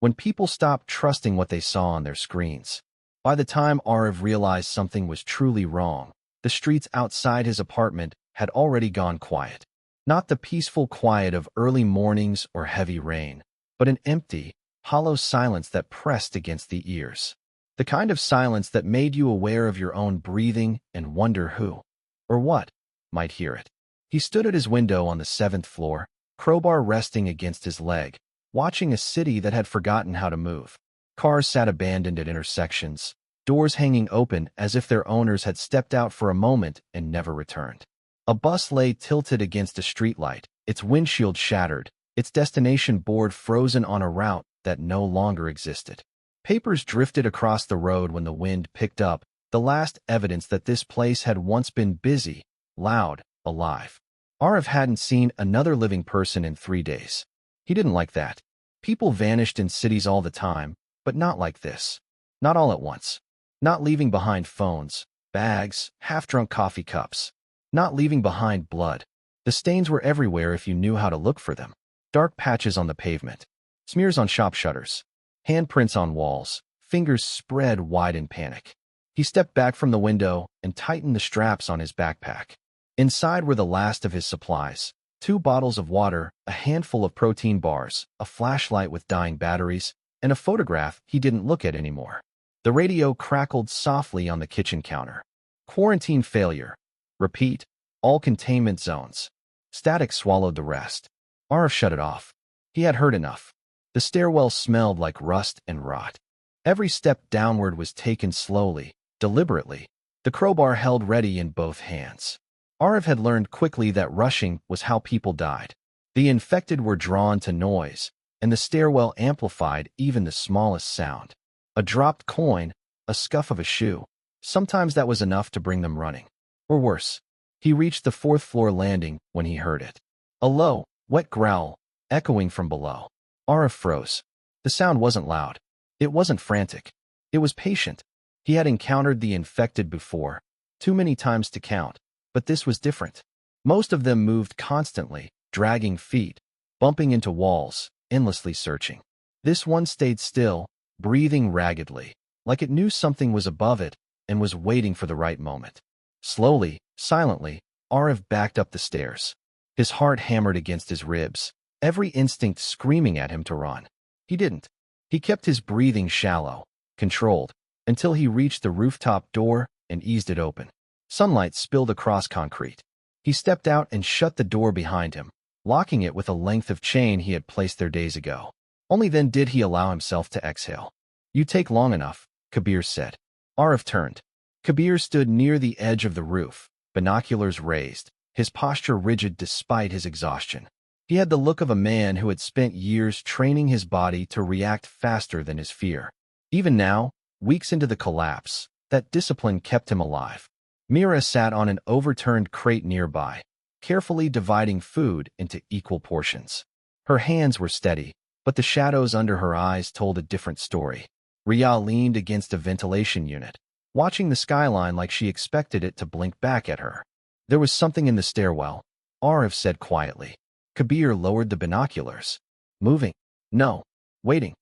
when people stopped trusting what they saw on their screens. By the time Arav realized something was truly wrong, the streets outside his apartment had already gone quiet. Not the peaceful quiet of early mornings or heavy rain, but an empty, hollow silence that pressed against the ears. The kind of silence that made you aware of your own breathing and wonder who, or what, might hear it. He stood at his window on the 7th floor, crowbar resting against his leg, watching a city that had forgotten how to move. Cars sat abandoned at intersections, doors hanging open as if their owners had stepped out for a moment and never returned. A bus lay tilted against a streetlight, its windshield shattered, its destination board frozen on a route that no longer existed. Papers drifted across the road when the wind picked up, the last evidence that this place had once been busy, loud, alive. Arav hadn't seen another living person in 3 days. He didn't like that. People vanished in cities all the time, but not like this. Not all at once. Not leaving behind phones, bags, half-drunk coffee cups. Not leaving behind blood. The stains were everywhere if you knew how to look for them. Dark patches on the pavement. Smears on shop shutters. Handprints on walls. Fingers spread wide in panic. He stepped back from the window and tightened the straps on his backpack. Inside were the last of his supplies. 2 bottles of water, a handful of protein bars, a flashlight with dying batteries, and a photograph he didn't look at anymore. The radio crackled softly on the kitchen counter. Quarantine failure. Repeat. All containment zones. Static swallowed the rest. Arav shut it off. He had heard enough. The stairwell smelled like rust and rot. Every step downward was taken slowly, deliberately, the crowbar held ready in both hands. Arav had learned quickly that rushing was how people died. The infected were drawn to noise, and the stairwell amplified even the smallest sound. A dropped coin, a scuff of a shoe. Sometimes that was enough to bring them running. Or worse. He reached the 4th floor landing when he heard it. A low, wet growl, echoing from below. Arav froze. The sound wasn't loud. It wasn't frantic. It was patient. He had encountered the infected before, too many times to count, but this was different. Most of them moved constantly, dragging feet, bumping into walls, endlessly searching. This one stayed still, breathing raggedly, like it knew something was above it and was waiting for the right moment. Slowly, silently, Arav backed up the stairs. His heart hammered against his ribs, every instinct screaming at him to run. He didn't. He kept his breathing shallow, controlled, until he reached the rooftop door and eased it open. Sunlight spilled across concrete. He stepped out and shut the door behind him, locking it with a length of chain he had placed there days ago. Only then did he allow himself to exhale. "You take long enough," Kabir said. Arav turned. Kabir stood near the edge of the roof, binoculars raised, his posture rigid despite his exhaustion. He had the look of a man who had spent years training his body to react faster than his fear. Even now, weeks into the collapse, that discipline kept him alive. Mira sat on an overturned crate nearby, carefully dividing food into equal portions. Her hands were steady, but the shadows under her eyes told a different story. Ria leaned against a ventilation unit, watching the skyline like she expected it to blink back at her. There was something in the stairwell, Arav said quietly. Kabir lowered the binoculars. Moving. No. Waiting.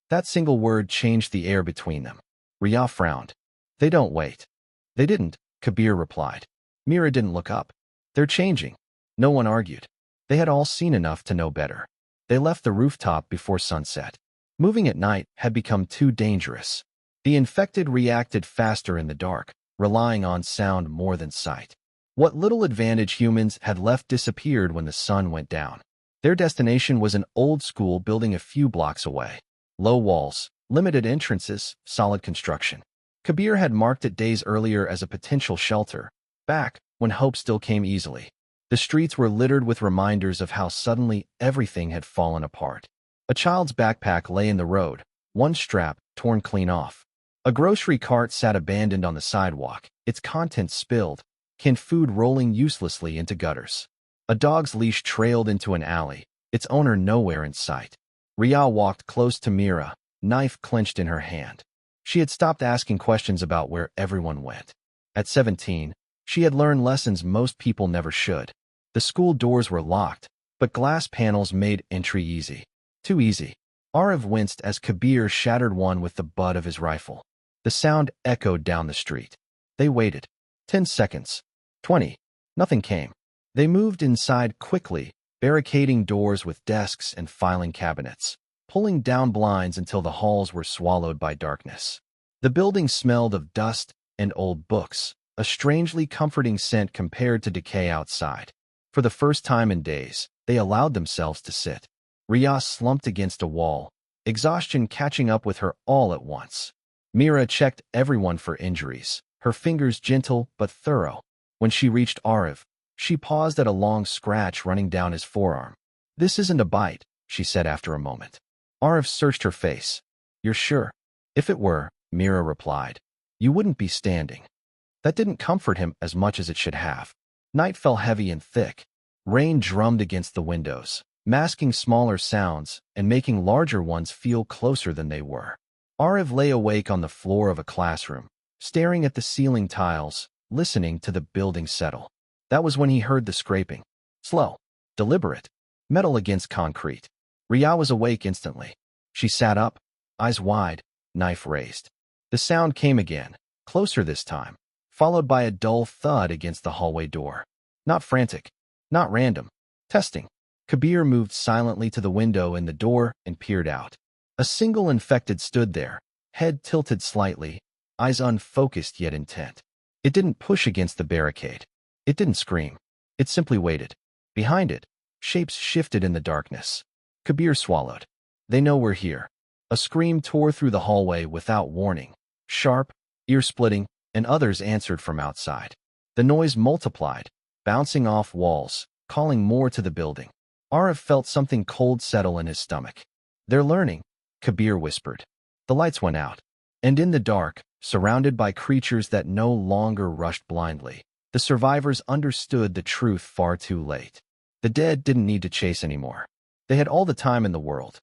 That single word changed the air between them. Ria frowned. They don't wait. They didn't, Kabir replied. Mira didn't look up. They're changing. No one argued. They had all seen enough to know better. They left the rooftop before sunset. Moving at night had become too dangerous. The infected reacted faster in the dark, relying on sound more than sight. What little advantage humans had left disappeared when the sun went down. Their destination was an old school building a few blocks away. Low walls, limited entrances, solid construction. Kabir had marked it days earlier as a potential shelter, back when hope still came easily. The streets were littered with reminders of how suddenly everything had fallen apart. A child's backpack lay in the road, one strap torn clean off. A grocery cart sat abandoned on the sidewalk, its contents spilled, canned food rolling uselessly into gutters. A dog's leash trailed into an alley, its owner nowhere in sight. Ria walked close to Mira, knife clenched in her hand. She had stopped asking questions about where everyone went. At 17, she had learned lessons most people never should. The school doors were locked, but glass panels made entry easy. Too easy. Arif winced as Kabir shattered one with the butt of his rifle. The sound echoed down the street. They waited. 10 seconds. 20. Nothing came. They moved inside quickly, barricading doors with desks and filing cabinets, pulling down blinds until the halls were swallowed by darkness. The building smelled of dust and old books, a strangely comforting scent compared to decay outside. For the first time in days, they allowed themselves to sit. Riaz slumped against a wall, exhaustion catching up with her all at once. Mira checked everyone for injuries, her fingers gentle but thorough. When she reached Arif, she paused at a long scratch running down his forearm. "This isn't a bite," she said after a moment. Arif searched her face. "You're sure?" "If it were," Mira replied, "you wouldn't be standing." That didn't comfort him as much as it should have. Night fell heavy and thick. Rain drummed against the windows, masking smaller sounds and making larger ones feel closer than they were. Arif lay awake on the floor of a classroom, staring at the ceiling tiles, listening to the building settle. That was when he heard the scraping. Slow, deliberate, metal against concrete. Ria was awake instantly. She sat up, eyes wide, knife raised. The sound came again, closer this time, followed by a dull thud against the hallway door. Not frantic, not random. Testing. Kabir moved silently to the window in the door and peered out. A single infected stood there, head tilted slightly, eyes unfocused yet intent. It didn't push against the barricade. It didn't scream. It simply waited. Behind it, shapes shifted in the darkness. Kabir swallowed. "They know we're here." A scream tore through the hallway without warning. Sharp, ear-splitting, and others answered from outside. The noise multiplied, bouncing off walls, calling more to the building. Arif felt something cold settle in his stomach. "They're learning," Kabir whispered. The lights went out. And in the dark, surrounded by creatures that no longer rushed blindly, the survivors understood the truth far too late. The dead didn't need to chase anymore. They had all the time in the world.